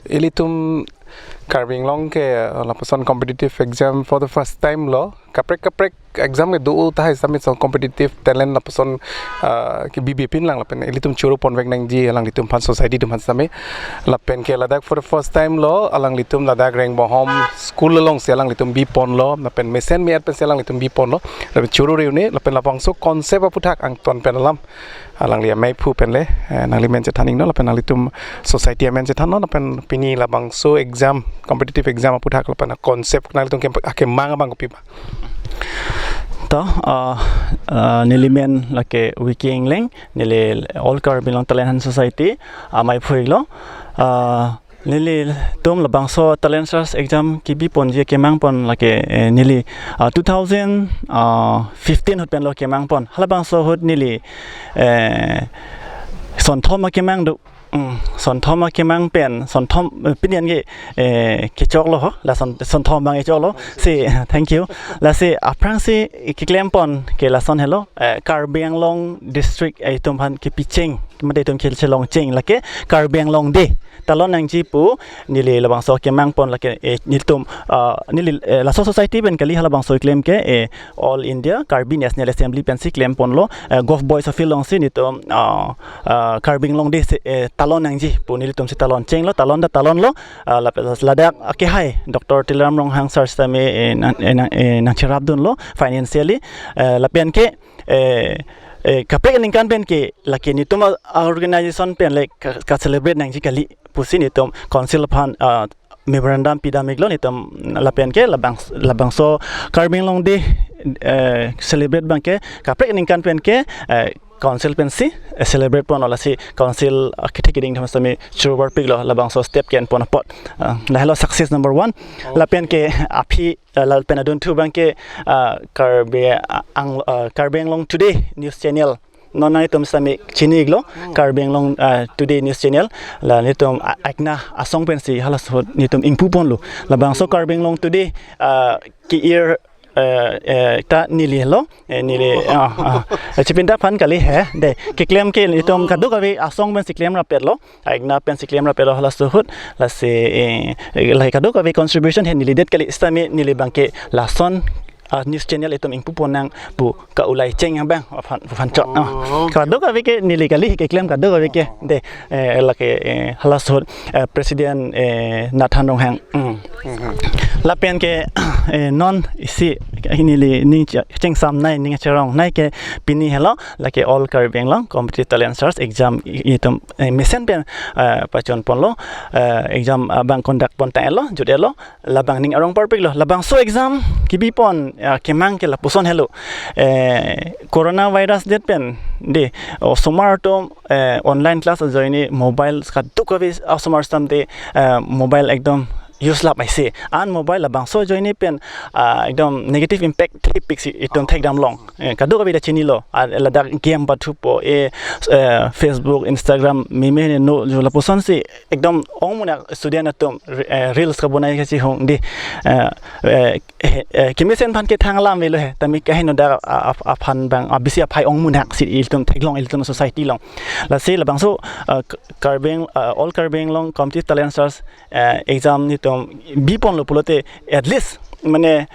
Ilitum Karbi Anglong ke lapasan competitive exam for the first time lo kaprek exam ke do ta hai samit competitive talent lapasan ke BBPin lang lapen ilitum churu ponvek nang ji alang litum pan society tum han same lapen ke ladak for the first time lo alang litum ladak reng bohom school long selang litum bi pon lo lapen mesen mi at pen selang litum bi pon lo lapen churu reune lapen lapang so concept aputhak ang ton pen alam alang lia mai phu pen le nang li men chathaning no lapen litum society men chathan no lapen pini labang so exam competitive exam aputhak lapen concept nang litum ke manga bang pipa to nilimen lake wiki engling nile all Karbi Anglong talent society amai phuilo nili tom labang so talent search exam kibi ponje kemang pon lake nili 2015 hot pen lo kemang pon halabang so hot nili son thoma kemang do son thoma kemang pen son thom pinian ge ke chok lo ho la son thom bang e chok lo si thank you la si aprang si ki klem pon ke la son hello Karbi Anglong district ai tom han ki picheng made tom khel chelong cheng la ke Karbi Anglong de talon nang ji pu nili labang so kemang pon la ke niltum nili la society ben kali halabang so claim ke all India Karbi National Assembly pen si claim pon lo golf boys of long si nitom Karbi Anglong de talon nang ji pu nilitum si talon cheng lo talon lo ladak ke hai Dr. Tilam Rong Hang Sar Stame nang cherap dun lo financially lapian ke kapek ningkan pen ke laki nitum organization pen like ka celebrate nang ji kali pusin nitum council pan memorandum pidamik lo nitum lapian ke labang so Karbi Anglong de celebrate bang ke kapek ningkan pen ke council pen si celebrate pon ola si council architecting tham sami chubar piglo labang so step ken pon pot la hello success number 1 la pen ke api la pen adun thu bang ke Karbi Anglong today news channel nonai tom sami chini glo Karbi Anglong today news channel la nitom akna asong pen si halas nitom ingpu pon lo labang so Karbi Anglong today ki year ta nili hello nili chipinda fan kali he de ke claim ke itom kadu kawi asong ben siklem rapet lo agna pen siklem rapet lo halas suhut la se la kadu kawi contribution he nili det kali istami nili bangke lason news channel itom ingpu ponang bu ka ulai cheng bang fan chot kadu kawi ke nili kali ke claim kadu kawi ke de la ke halas suhut president Nathan Rong Hang la pen ke non isi nili ni cheng sam nai ning cherong nai ke pini hello la ke all Karbi Anglong competitive talent search exam itum mesen pen pachon pon lo exam bang conduct pon ta lo jud lo labang ning arong perfect lo labang so exam kibi pon kemang ke la puson hello corona virus det pen de somar to online class join mobile ka dukavis somar stam de mobile ekdom use lap I say an mobile labang so join pen ekdom negative impact pixi it don't take them long kadu ka bida chini lo ladak game batu po Facebook Instagram meme no la poson si ekdom ong muna student atom reels ka bonai ka si hong di kimisen pan ke thanglam velo he tami ka hino da aphan bang abisi aphai ong muna si iltum take long iltum society long la se labang so all Karbi Anglong competitive talent search exam ni tom bipon lo pulote at least mane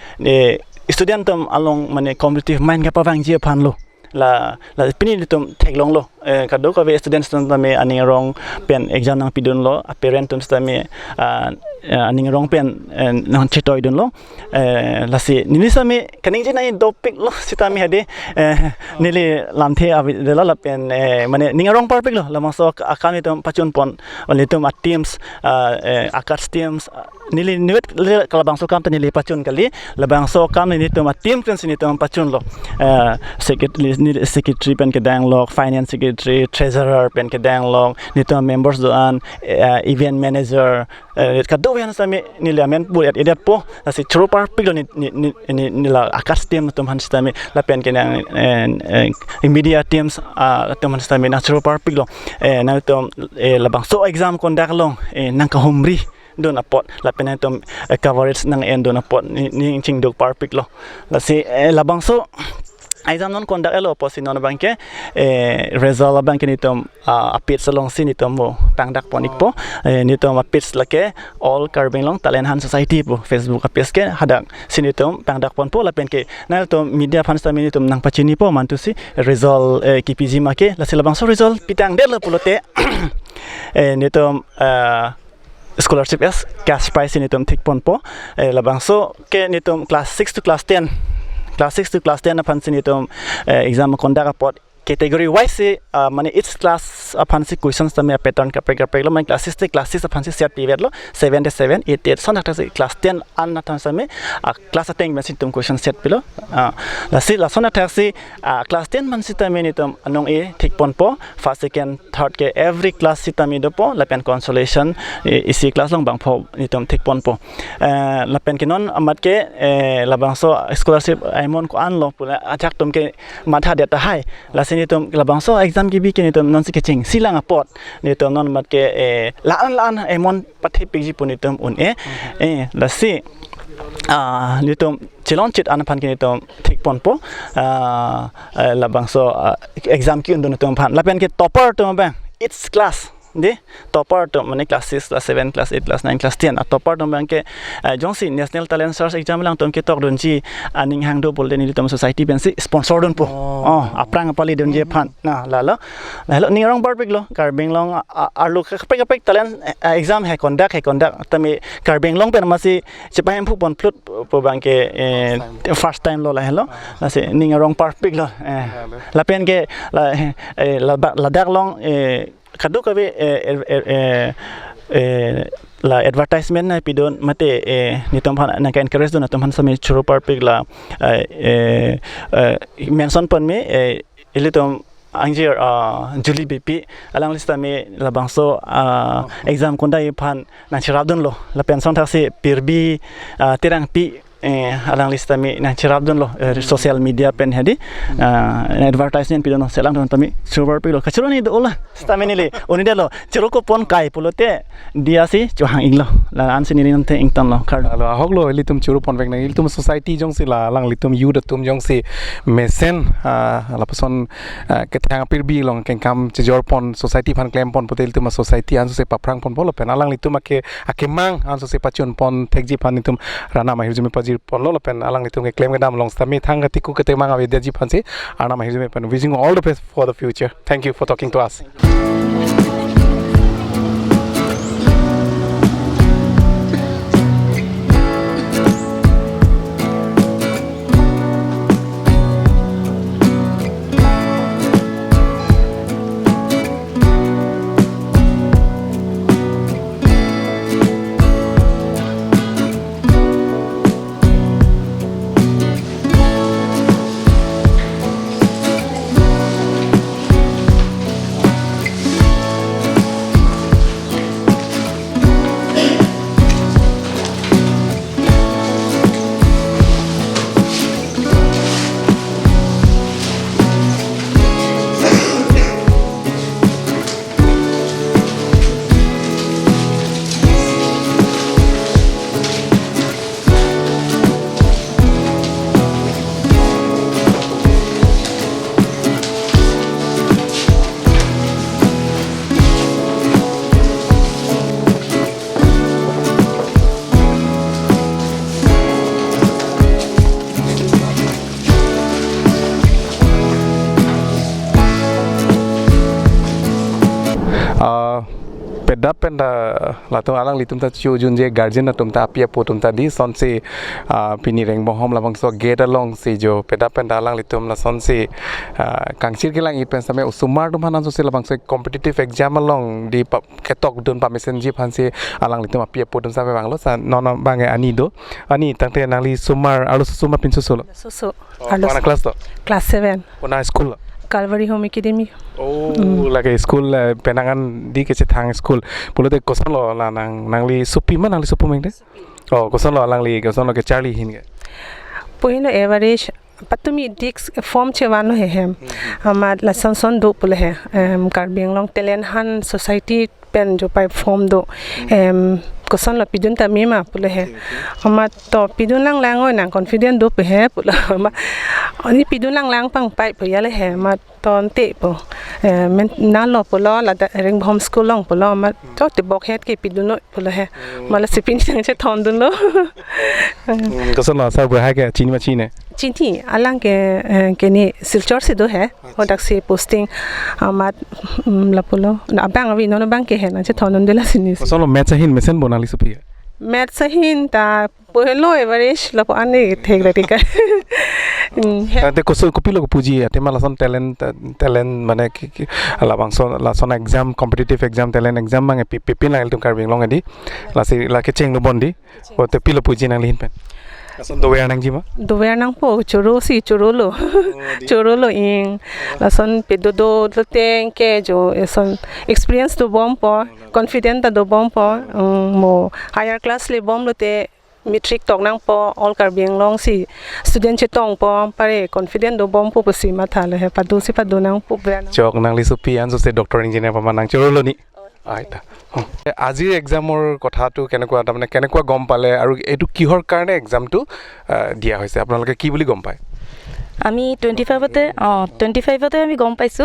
student tom along mane competitive mind ka pawang je phan lo la pini tom thek long lo kado ka students tom me ani rong pen exam nang pidun lo parent tom stame ani rong pen nang chitoi dun lo la si nili same kaning je nai topic lo sitami hade nili lamthe abi de la pen mane ning rong perfect lo la maso akami tom pachun pon only tom teams akat teams nili niwet kalabang so kam nili pachun kali labang so kam ni tom team pen sini tom pachun lo secretary pen ke dang lo finance secretary treasurer pen ke dang lo ni tom members do an event manager kado yan sa nila men bu at edat po si troopar piglo ni la akas team tom han stami la pen ke nang media teams tom han stami na troopar piglo na tom labang so exam conduct long nang ka humri don apot la pen tom coverage nang end don apot ni ching dok par piglo la si labang so exam non conduct elo posi non bangke result bangke nitom apit salong sinitom mo pangdak ponik po nitom apit lake all Karbi Anglong talent han society po Facebook apis ke hadak sinitom pangdak pon po lapen ke na to media fans ta minitom nang pachini po mantusi result KPG make la silabang so result pitang de lo pulote nitom scholarship as cash prize nitom thik pon po labang so ke nitom class 6 to class 10 class 6 to class 10 upon sinitom exam conduct report category wise mane each class upon si questions tame pattern ka preg lo man class 6 upon si set period lo 7 to 7 8 son ta class 10 an na tan same class 10 man sintom question set pilo la si la son ta si class 10 man sitame nitom anong e thik pon po first second third ke every class sitame do po la pen consolation isi class long bang pho nitom thik pon po la pen kinon amat ke la bang so scholarship aimon ko an lo pula ajak tom ke matha data hai la nitom labang so exam gibi ke nitom non sikeching silang apot nitom non mat ke laan emon pathi pigi punitom un la si nitom chilon chit an pan ke nitom thik pon po labang so exam ki undon nitom phan lapen ke topper to bang its class de topper to mane class 6 class 7 class 8 class 9 class 10 topper to bang ke jongsi national talent search exam lang tom ke tok don ji aning hang do bol den ni tom society ben si sponsor don po aprang pali don je phan na la ni rong bar big lo Karbi Anglong arlu kapek talent exam he conduct tami Karbi Anglong pen masi sipahem phu pon plut po bang ke first time lo la hello la se ni rong par big lo la pen ke la dak long kadu kabe la advertisement na pidon mate nitom han na ka encourage don tom han sami churu parpig la mention pon me ilitom angjir Julie BP alang lista me labang so exam kundai phan na chirab don lo la pension thasi pirbi tirang pi alang lista mi na chirab don lo social media pen hedi advertisement pidon selang don tami super pilo kachuro ni do la stamini le oni de lo chiro ko pon kai pulote dia si chuhang inglo la an sini nin te ingtan lo card alo hoglo eli tum churu pon vek na il tum society jong si la lang li tum yu da tum jong si mesen la person ke thang pir bi long ken kam chjor pon society phan claim pon potel tum society an se paprang pon bolo pen alang li tum ake mang an se pachon pon thekji phan ni tum rana ma hirjumi pajir pon lo pen alang li tum ke claim ke dam long stami thang ti ku ke te mang avedya ji phan si ana ma hirjumi pen wishing all the best for the future. Thank you for talking to us. Peda la tum alang li tum ta chu jun je guardian na tum ta apia po tum ta di son se pini reng bohom la bang so get along se jo peda alang li tum la son se kangchir ke lang i pen same usumar tum hanan so se la bang so competitive exam along di ketok dun pa messenger phan se alang li tum apia po tum sa bang lo sa non bang ani do ani tangte nang li sumar alu sumar pin so solo so mana class to class 7 ona school Calvary Home Academy. Lagi school penangan di kece thang school. Pulo de kosan lo la nang li supi man nang li supu meng de. Kosan lo lang li kosan lo ke Charlie hin ke. Poino average patumi dix form chewano he hem. Amar la son do pule he. Karbi Anglong talent han society pen jo pai form do ก็สอนละปีดุนตามีมาปุเลยมาต่อปีดุนล่างๆน่ะคอนฟิเดนซ์ดูไปแฮปุละมาอันนี้ปีดุนล่างๆปังไปปุยะเลยแฮมาตอนเตะปุมันน่าหลอกปุละละเริงโฮมสคูลลองปุละมาจอดติบอกเฮ็ดกี่ปีดุนน้อยปุละแฮมาละสิปีนี้ยังจะทอนดุนโล ก็สอนซาเบอร์ให้แกจีนมาจีนเนี่ย Cinti alang ke ni silchor se do hai hodak se posting amat la polo na bang avi no bang ke hai na che thonon de la sinis ก็สอนแมทhinเมเซนโบนาลิสุพี met sahin ta pohelo average la po ane thek la tika แต่ก็สุพิโลกปูจีแต่มาละสอนtalent মানেละบางสอนละสอน exam competitive exam talent exam มังปีนละตุงการบิงลองกันดิละสิละke cheng no bondi โอแต่พิโลปูจีนางลินเป็นละสอนตัวอย่างนังจิมา do ver nang po choro lo in la son pedo do ten ke jo son experience do bom po confident do bom po mo higher class le bom lo te metric tok nang po all Karbi Anglong si student che tong po pare confident do bom po si ma thale he padu nang po ver nang จอกนางลิสุพีอันสุดเสด็จด็อกเตอร์อินจิเนียร์ประมาณนางจรโลนี่আজিৰ এক্সামৰ কথাটো কেনেকুৱা তাৰমানে কেনেকুৱা গম পালে আৰু এইটো কিহৰ কাৰণে এক্সামটো দিয়া হৈছে আপোনালোকে কি বুলি গম পায় আমি 25তে আমি গম পাইছো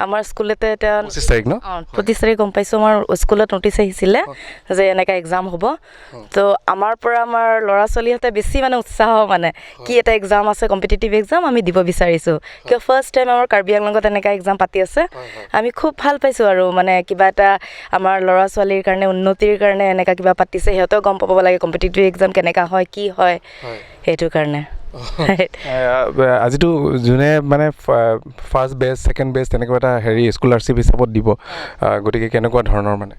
আমাৰ স্কুলতে এটা 25 তাৰিখ ন 25 তাৰিখ গম পাইছো আমাৰ স্কুলত নোটিছ আহিছিলে যে এনেকা এক্সাম হ'ব তো আমাৰ পৰা আমাৰ ল'ৰা ছোৱালীহঁতে বেছি মানে উৎসাহ মানে কি এটা এক্সাম আছে কম্পিটিটিভ এক্সাম আমি দিব বিচাৰিছো কিয় ফাৰ্ষ্ট টাইম আমাৰ কাৰ্বি আংলঙত এনেকা এক্সাম পাতি আছে আমি খুব ভাল পাইছো আৰু মানে কিবা এটা আমাৰ ল'ৰা ছোৱালীৰ কাৰণে উন্নতিৰ কাৰণে এনেকা কিবা পাতিছে সিহঁতেও গম পাব লাগে কম্পিটিটিভ এক্সাম কেনেকা হয় কি হয় সেইটো কাৰণে আজিতো যোনে মানে ফাৰ্ষ্ট বেচ ছেকেণ্ড বেচ তেনেকুৱা এটা হেৰি স্কলাৰশ্বিপ হিচাপত দিব গতিকে কেনেকুৱা ধৰণৰ মানে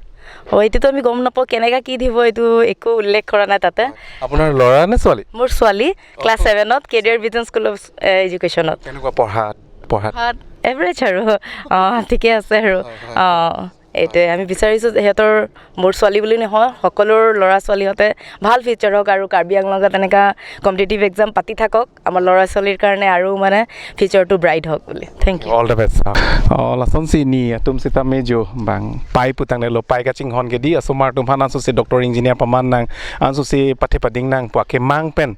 এইটোতো আমি গম নাপাওঁ কেনেকা কি দিব এইটো একো উল্লেখ কৰা নাই তাতে আপোনাৰ ল'ৰা নে ছোৱালী মোৰ ছোৱালী ক্লাছ 7ত কেৰিয়াৰ ভিজন স্কুল অফ এডুকেশ্যনত কেনেকুৱা পঢ়াত এভাৰেজ আৰু ঠিকে আছে আৰু এইটোৱে আমি বিচাৰিছোঁ সিহঁতৰ মোৰ ছোৱালী বুলি নহয় সকলোৰ ল'ৰা ছোৱালীহঁতে ভাল ফিউচাৰ হওক আৰু কাৰ্বি আংলঙত তেনেকুৱা কম্পিটিটিভ এক্সাম পাতি থাকক আমাৰ ল'ৰা ছোৱালীৰ কাৰণে আৰু মানে ফিউচাৰটো ব্ৰাইট হওক বুলি thank you all the best lason si ni tum sita mejo bang pai putang lo pai ka ching hon ge di asomar tum han ansu si doctor engineer paman nang ansu si pathe pading nang pa ke mang pen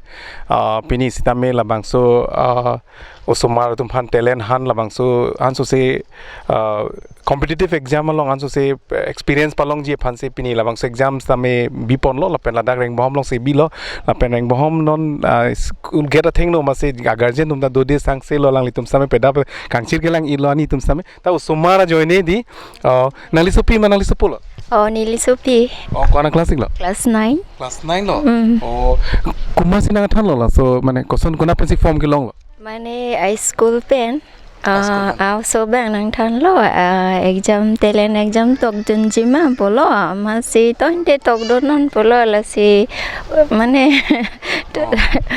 pini sita me la bang so osomar tum han talent han la bang so ansu si competitive exam along ansu si experience palong ji phan se pini la bang so exams ta me bipon lo la pen la dak reng bom long se bi lo la pen reng bom non school get a thing no ma se guardian tum da do de sang se lo lang li tum sa me peda kangchir ke lang ilo ani tum sa me ta osomara joine di nalisopi manalisopo lo Nilisopi. kona class lo Class 9. Class 9 lo kuma sinang than lo la so mane koson kuna pensi form ke long lo Mane high school pen. So bang nang than lo exam talent exam tok dun jima polo masih ton de tok donon polo la si mane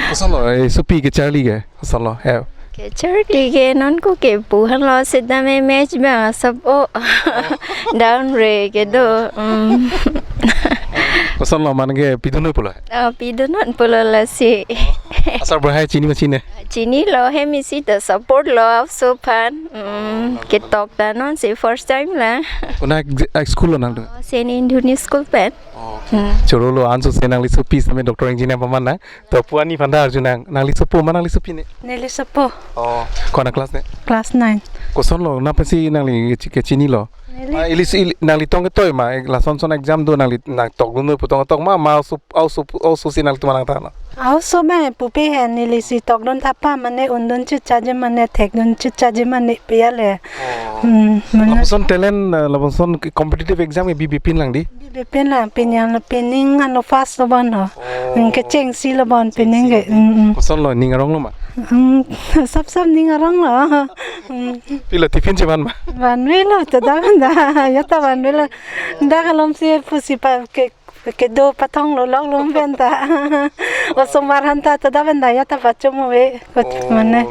koson lo sopi ke charlie ke koson lo he ke charlie ke non ko ke puhan lo sidda me match ba sab down re ke do koson lo man ke pidunoi polo pidonon polo la si asar berhai chini machine Chini lo he misi the support lo so pan ke tok da non si first time la kuna school lo nang do sen Indonesia school pen choro lo anso senang li sopi same doctor engineer paman na to puani phanda arjunang nang li sopo manang li sopi ne nelisapo kona class ne class 9 koson lo na pensi nang li ke chini lo ilisi nang li tong toy ma la son exam do nang li nang tok no putong tok ma au so sinang tu manang ta na Aku sobat pupe ni si tok don tapa mana undun cuca je mana tek don cuca je mana pia le. Mana son talent la son competitive exam e bipin lang di. Bipin lah pinyang pining anu fast lo bon ho. Ke ceng si lo bon pining ke. Son lo ning arong lo ma. Sab ning arong lo. Pila tifin je ban ma. Ban lo tada ya ta ban lo. Da kalom si pusi pa ke do patong lo lok lo benta osomar hanta tada benda ya ta pacho mo we mane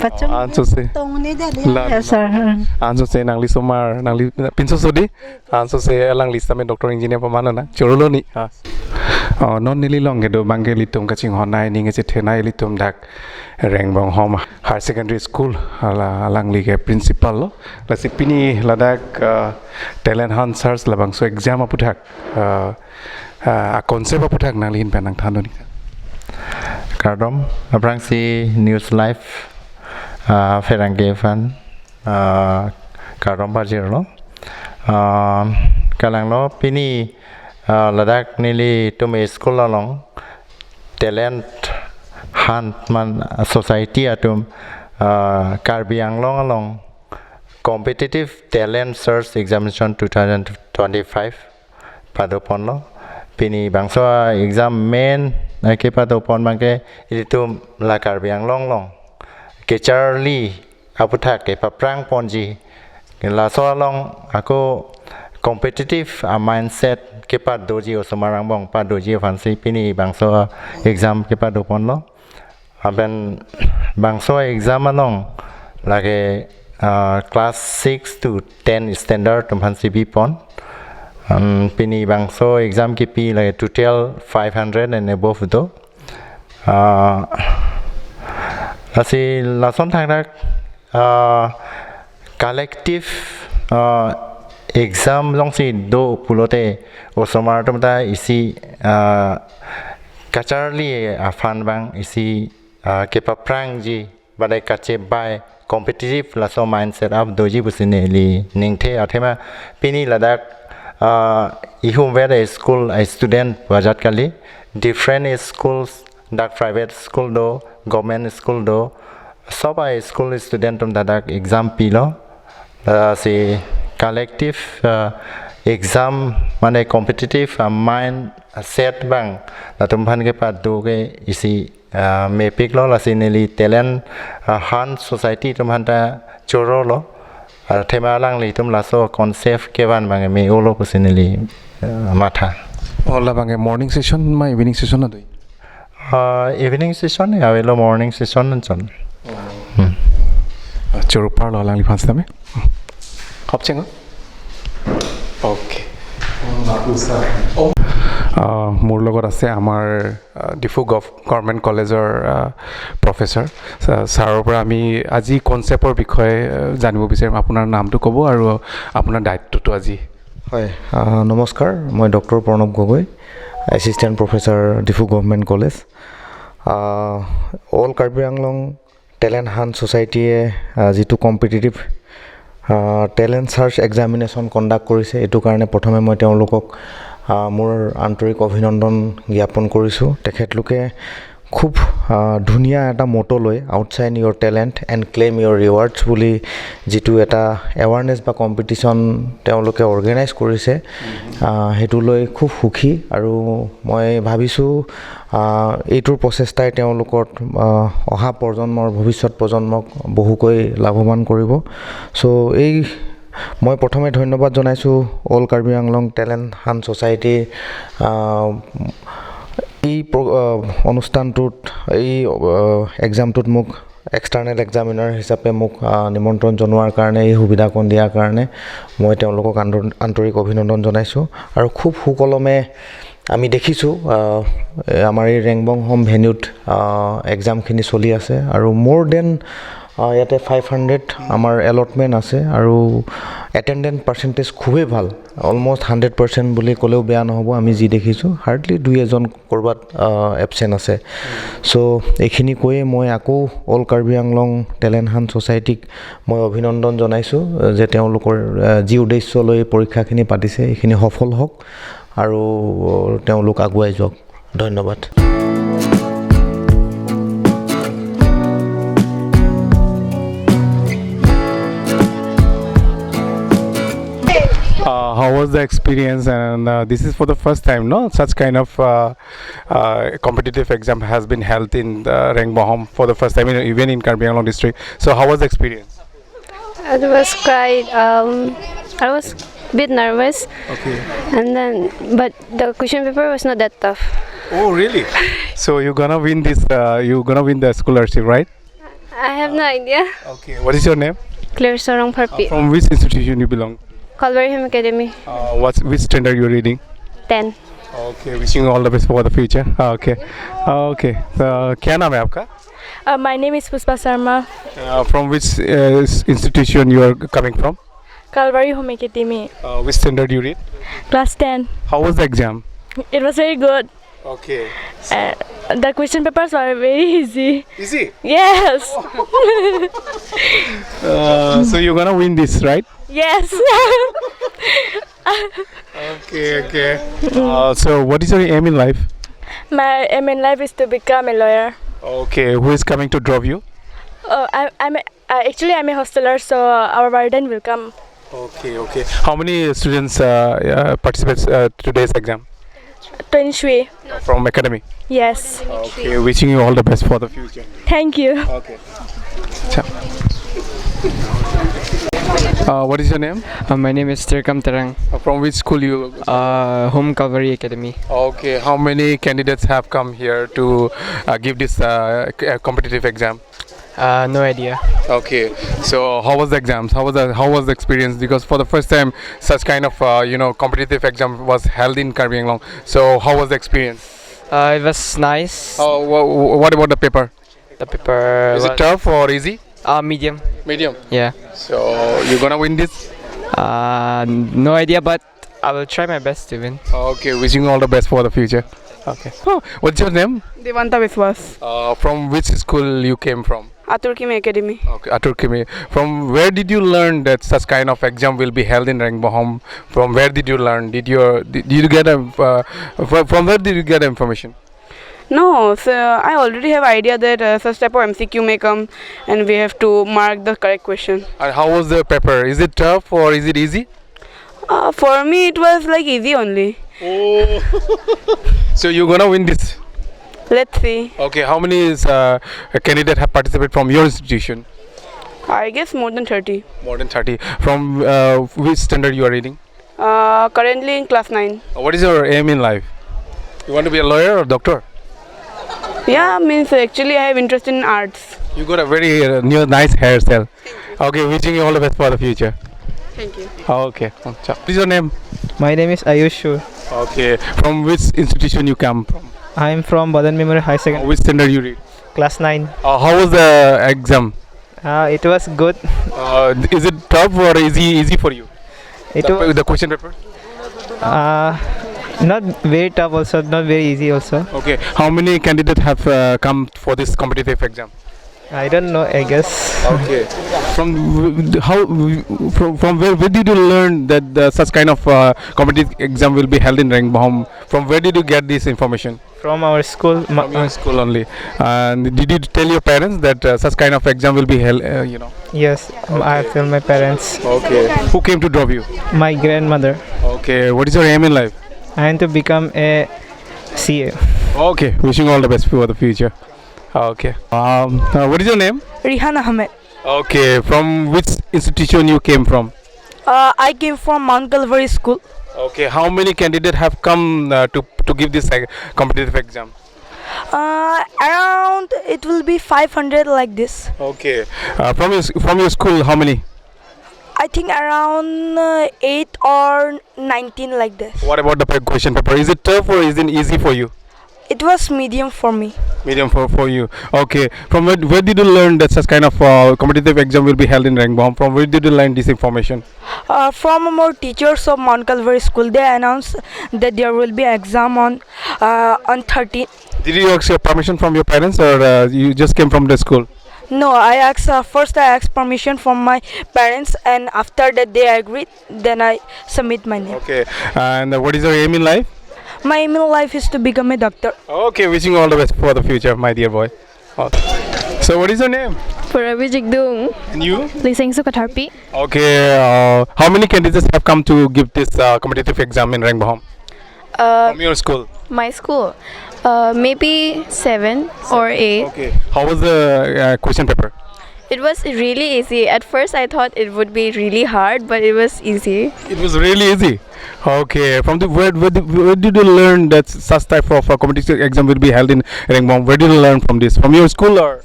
pacho anso se tong ni da ya sir anso se nang li somar nang li pinso sodi anso se alang li same doctor engineer pamana na chorolo ni ha non nili long ke do bangke litum ka ching honai ni nge che thenai litum dak reng bong hom higher secondary school alang li ke principal lo la sipini ladak talent hunt search labang so exam aputhak konsep apa thak nang lin penang thanu ni Kardom aprang si news live ferangge fan Kardom bajir lo kalang lo pini ladak nili tume school along talent hunt man society atum Karbi Anglong along competitive talent search examination 2025 padopon lo pini bangso exam main ke padopon mangke itu la Karbi Anglong long ke Charlie aputhak ke paprang ponji la so long ako competitive mindset ke pa doji osamarang bong pa doji fancy pini bangso exam ke padopon lo aben bangso exam along lage class 6 to 10 standard tumhan CB pon pini bangso exam ki pi like total 500 and above do asi lason thang rak collective exam long si do pulote osomar tumta isi kacharli afan bang isi kepa prang ji badai kache bai competitive la so mindset up doji busine li ningthe athema pini ladak ihum where school a student wajat kali different schools dak private school do government school do soba school student tum dadak exam pilo si collective exam mane competitive mind set bang latum phan ke pa do ke isi me pick lo la sineli talent han society tum hanta choro lo thema lang li tum la so concept ke ban bang me olo pusineli matha ola bange morning session ma evening session na doi evening session avelo morning session chon choro par lo lang li phans tame khopcheng okay মোৰ লগত আছে আমাৰ Diphu government কলেজৰ professor ছাৰৰ পৰা আমি আজি কনচেপ্টৰ বিষয়ে জানিব বিচাৰিম আপোনাৰ নামটো ক'ব আৰু আপোনাৰ দায়িত্বটো আজি হয় নমস্কাৰ মই doctor Pranab Gogoi assistant professor Diphu government college all Karbi Anglong talent hunt ছ'চাইটিয়ে যিটো competitive talent search examination conduct কৰিছে এইটো কাৰণে প্ৰথমে মই তেওঁলোকক মোৰ আন্তৰিক অভিনন্দন জ্ঞাপন কৰিছোঁ তেখেতলোকে খুব ধুনীয়া এটা মটো লৈ আউটচাইন ইয়ৰ টেলেণ্ট এণ্ড ক্লেইম ইয়ৰ ৰিৱাৰ্ডছ বুলি যিটো এটা এৱাৰনেছ বা কম্পিটিশ্যন তেওঁলোকে অৰ্গেনাইজ কৰিছে সেইটো লৈ খুব সুখী আৰু মই ভাবিছোঁ এইটোৰ প্ৰচেষ্টাই তেওঁলোকৰ অহা প্ৰজন্মৰ ভৱিষ্যত প্ৰজন্মক বহুকৈ লাভৱান কৰিব চ' এই মই প্ৰথমে ধন্যবাদ জনাইছোঁ all Karbi Anglong talent hunt ছ'চাইটিৰ এই অনুষ্ঠানটোত এই এক্সামটোত মোক এক্সটাৰ্নেল এক্সামিনাৰ হিচাপে মোক নিমন্ত্ৰণ জনোৱাৰ কাৰণে এই সুবিধাকণ দিয়াৰ কাৰণে মই তেওঁলোকক আন্তৰিক অভিনন্দন জনাইছোঁ আৰু খুব সুকলমে আমি দেখিছোঁ আমাৰ এই ৰেংবং হোম ভেনিউত এক্সামখিনি চলি আছে আৰু মোৰ দেন ইয়াতে 500 আমাৰ এলটমেণ্ট আছে আৰু এটেণ্ডেঞ্চ পাৰ্চেণ্টেজ খুবেই ভাল অলমষ্ট 100% বুলি ক'লেও বেয়া নহ'ব আমি যি দেখিছোঁ হাৰ্ডলি দুই এজন ক'ৰবাত এবচেণ্ট আছে চ' এইখিনি কৈয়ে মই আকৌ all Karbi Anglong talent hunt ছ'চাইটিক মই অভিনন্দন জনাইছোঁ যে তেওঁলোকৰ যি উদ্দেশ্য লৈ পৰীক্ষাখিনি পাতিছে এইখিনি সফল হওক আৰু তেওঁলোক আগুৱাই যাওক ধন্যবাদ how was the experience and this is for the first time no such kind of competitive exam has been held in Rengbahom for the first time even in Karbi Anglong district so how was the experience it was quite I was a bit nervous okay and then but the question paper was not that tough oh really so you're gonna win this you're gonna win the scholarship right I have no idea okay what is your name Claire Sorong Parpi from which institution you belong Calvary Home Academy which standard you're reading 10 okay wishing you all the best for the future okay okay क्या नाम है आपका my name is Puspa Sharma from which institution you are coming from Calvary Home Academy. Which standard you read? Class 10. How was the exam? It was very good. Okay. The question papers were very easy. Easy? Yes. So you're gonna win this, right? Yes. Okay. So what is your aim in life? My aim in life is to become a lawyer. Okay. Who is coming to drop you? I'm a hosteler, so our warden will come. Okay. How many students participate today's exam 23. from academy? Yes. Okay. Wishing you all the best for the future. Thank you. Okay. What is your name? My name is Tirkam Tarang. From which school you? Home Calvary Academy. Okay. How many candidates have come here to give this competitive exam? No idea. Okay. So how was the exams? How was the experience? Because for the first time, such kind of competitive exam was held in Karbi Anglong. So how was the experience? It was nice. What about the paper? The paper Is it tough or easy? Medium. Medium. Yeah. So you're gonna win this? No idea, but I will try my best to win. Okay. Wishing you all the best for the future. Okay. What's your name? Devanta Viswas. From which school you came from? Aturkimi Academy. Okay, Aturkimi. From where did you learn that such kind of exam will be held in Rangbohom? From where did you learn? Did you get from where did you get information? No, so I already have idea that such type of MCQ may come and we have to mark the correct question. And how was the paper? Is it tough or is it easy? For me it was like easy only. Oh. So you're gonna win this? Let's see. Okay, how many candidates have participated from your institution? I guess more than 30. More than 30. From which standard you are reading? Currently in class 9. What is your aim in life? You want to be a lawyer or doctor? Yeah, means actually I have interest in arts. You got a very nice hairstyle. Okay, wishing you all the best for the future. Thank you. Okay. What is your name? My name is Ayush. Okay. From which institution you come from? I am from Badan Memorial High Secondary. Which standard you read? Class 9. How was the exam? It was good. Is it tough or easy for you? The question paper? Not very tough also, not very easy also. Okay. How many candidates have come for this competitive exam? I don't know, I guess. Okay. From where did you learn that such kind of competitive exam will be held in Rangbohom? From where did you get this information? From our school. From your school only. And did you tell your parents that such kind of exam will be held? Yes, okay. I have told my parents. Okay. Who came to drop you? My grandmother. Okay. What is your aim in life? I am to become a CA. Okay. Wishing all the best for the future. Okay. What is your name? Rihan Ahmed. Okay. From which institution you came from? I came from Mount Calvary School. Okay. How many candidates have come to give this competitive exam? Around it will be 500 like this. Okay. From your school, how many? I think around 8 or 19 like this. What about the question paper? Is it tough or is it easy for you? It was medium for me. Medium for you. Okay. From where did you learn that such kind of competitive exam will be held in Rangbohom? From where did you learn this information? From our teachers of Mount Calvary School. They announced that there will be exam on 13. Did you ask your permission from your parents or you just came from the school? No, I asked first. I asked permission from my parents, and after that they agreed. Then I submit my name. Okay. And what is your aim in life? My aim in life is to become a doctor. Okay, wishing you all the best for the future, my dear boy. Okay. So, what is your name? Puravi Jigdung. And you? Liseng Sukatarpi. Okay. How many candidates have come to give this competitive exam in Rangbohom? From your school? My school. Maybe 7 or 8. Okay. How was the question paper? It was really easy. At first I thought it would be really hard, but it was easy. It was really easy. Okay. From the where did you learn that such type of competitive exam will be held in Rangbohom? Where did you learn from this? From your school or?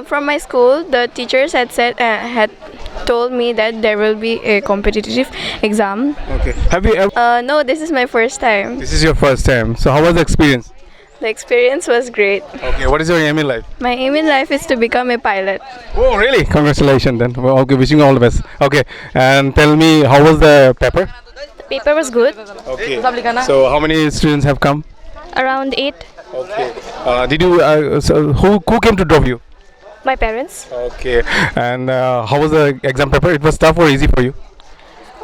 From my school, the teachers had told me that there will be a competitive exam. Okay. Have you ever? No, this is my first time. This is your first time. So how was the experience? The experience was great. Okay, what is your aim in life? My aim in life is to become a pilot. Oh, really? Congratulations then. Well, okay, wishing you all the best. Okay, and tell me, how was the paper? The paper was good. Okay. So, how many students have come? Around 8. Okay. Did you? So who came to drop you? My parents. Okay. And how was the exam paper? It was tough or easy for you?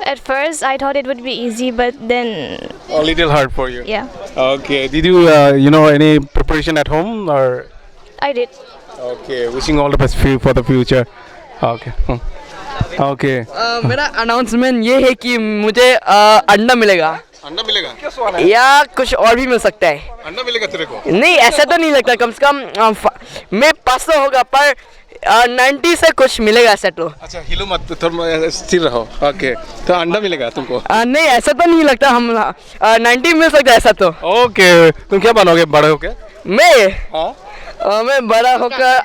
At first, I thought it would be easy, but then. A little hard for you. Yeah. Okay. Did you any preparation at home or? I did. Okay. Wishing all the best for the future. Okay. Okay. मेरा announcement ये है कि मुझे अंडा मिलेगा। अंडा मिलेगा? या कुछ और भी मिल सकता है। अंडा मिलेगा तेरे को? नहीं ऐसा तो नहीं लगता, कम से कम मैं पास तो होगा पर 90 से कुछ मिलेगा ऐसा तो। अच्छा हिलो मत, थोड़ा स्थिर रहो। ओके, तो अंडा मिलेगा तुमको? नहीं ऐसा तो नहीं लगता, हम 90 मिल सकता है ऐसा तो। ओके, तुम क्या बनोगे बड़े होके? मैं बड़ा होकर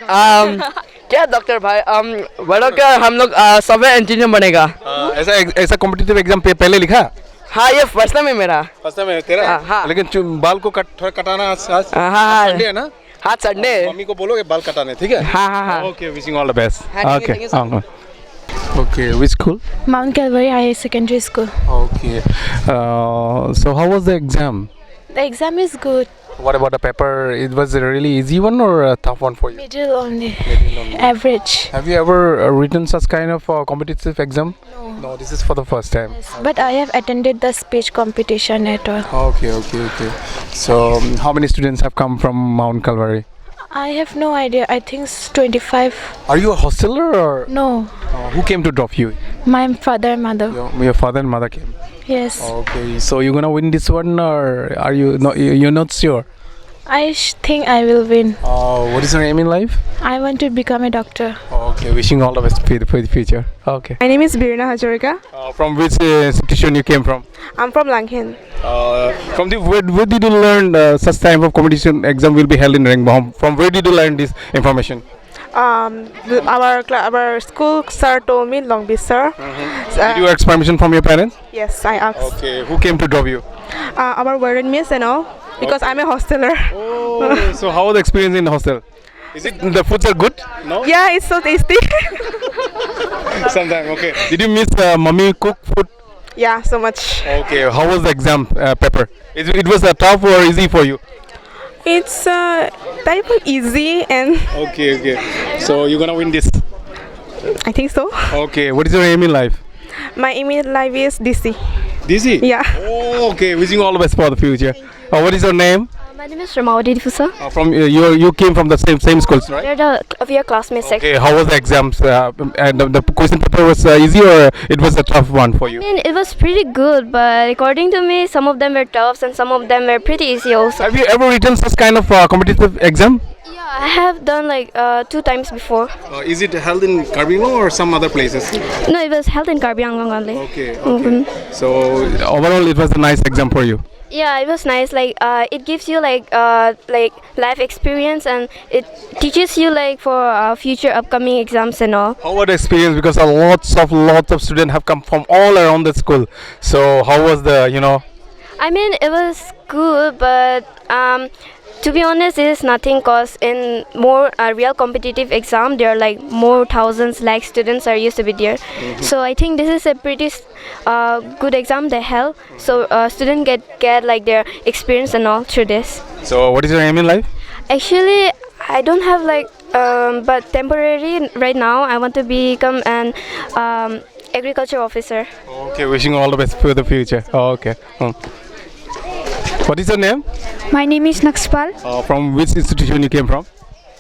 क्या डॉक्टर भाई, बड़ा होकर हम लोग सॉफ्टवेयर इंजीनियर बनेगा। ऐसा कॉम्पिटिटिव एग्जाम पहले लिखा? हाँ ये फर्स्ट टाइम है मेरा। फर्स्ट टाइम है तेरा? हाँ। लेकिन बाल को थोड़ा कटाना आज संडे है ना? हाँ संडे। मम्मी को बोलोगे बाल कटाने, ठीक है? हाँ हाँ हाँ। Okay, wishing all the best. Okay. Okay, which school? Mount Calvary Higher Secondary School. Okay. So how was the exam? The exam is good. What about the paper? It was a really easy one or a tough one for you? Middle only. Average. Have you ever written such kind of competitive exam? No. No, this is for the first time. Yes, but I have attended the speech competition at all. Okay. So how many students have come from Mount Calvary? I have no idea. I think it's 25. Are you a hosteler or? No. Who came to drop you? My father and mother. Your father and mother came. Yes. Okay. So you're gonna win this one, or are you not? You're not sure. I think I will win. What is your aim in life? I want to become a doctor. Okay. Wishing all the best for the future. Okay. My name is Birna Hajorika. From which institution you came from? I'm from Langhin. From where did you learn such type of competition exam will be held in Ringbaham? From where did you learn this information? Our school sir told me, Long Beach sir. Did you ask permission from your parents? Yes, I asked. Okay. Who came to drop you? Our warden miss and all, because I'm a hosteler. Oh, so how was the experience in the hostel? Is it the foods are good? No. Yeah, it's so tasty. Sometimes. Okay. Did you miss mommy cook food? Yeah, so much. Okay. How was the exam paper? It was tough or easy for you? It's type of easy and. Okay. So you're gonna win this? I think so. Okay. What is your aim in life? My aim in life is DC. DC? Yeah. Oh, okay. Wishing you all the best for the future. What is your name? My name is Ramawati Difusa. From you came from the same schools, right? We are classmates. Okay. How was the exams? And the question paper was easy or it was a tough one for you? I mean, it was pretty good, but according to me, some of them were tough and some of them were pretty easy also. Have you ever written such kind of competitive exam? Yeah, I have done like 2 times before. Is it held in Karbi Anglong or some other places? No, it was held in Karbi Anglong only. Okay. So overall, it was a nice exam for you. Yeah, it was nice. Like it gives you like life experience and it teaches you like for future upcoming exams and all. How was the experience? Because lots of students have come from all around the school. So how was the I mean, it was good, but to be honest, it is nothing cause in more real competitive exam, there are like more thousands like students are used to be there. So I think this is a pretty good exam they held. So students get like their experience and all through this. So what is your aim in life? Actually, I don't have like, but temporary right now, I want to become an agriculture officer. Okay, wishing all the best for the future. Okay. What is your name? My name is Nakspal. From which institution you came from?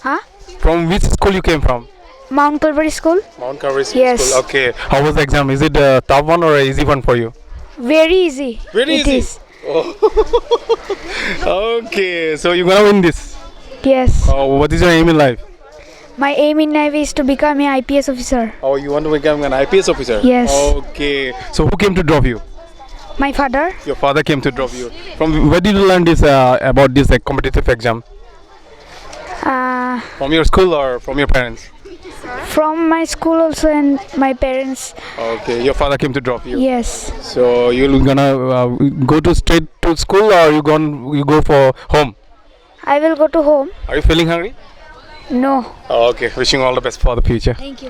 Huh? From which school you came from? Mount Calvary School. Mount Calvary Yes. School. Okay. How was the exam? Is it a tough one or an easy one for you? Very easy. Very easy. It is. Oh. Okay. So you're gonna win this? Yes. What is your aim in life? My aim in life is to become an IPS officer. Oh, you want to become an IPS officer? Yes. Okay. So who came to drop you? My father. Your father came to drop you. From where did you learn this about this competitive exam? From your school or from your parents? From my school also and my parents. Okay, your father came to drop you. Yes. So you're gonna go straight to school or you go for home? I will go to home. Are you feeling hungry? No. Okay. Wishing all the best for the future. Thank you.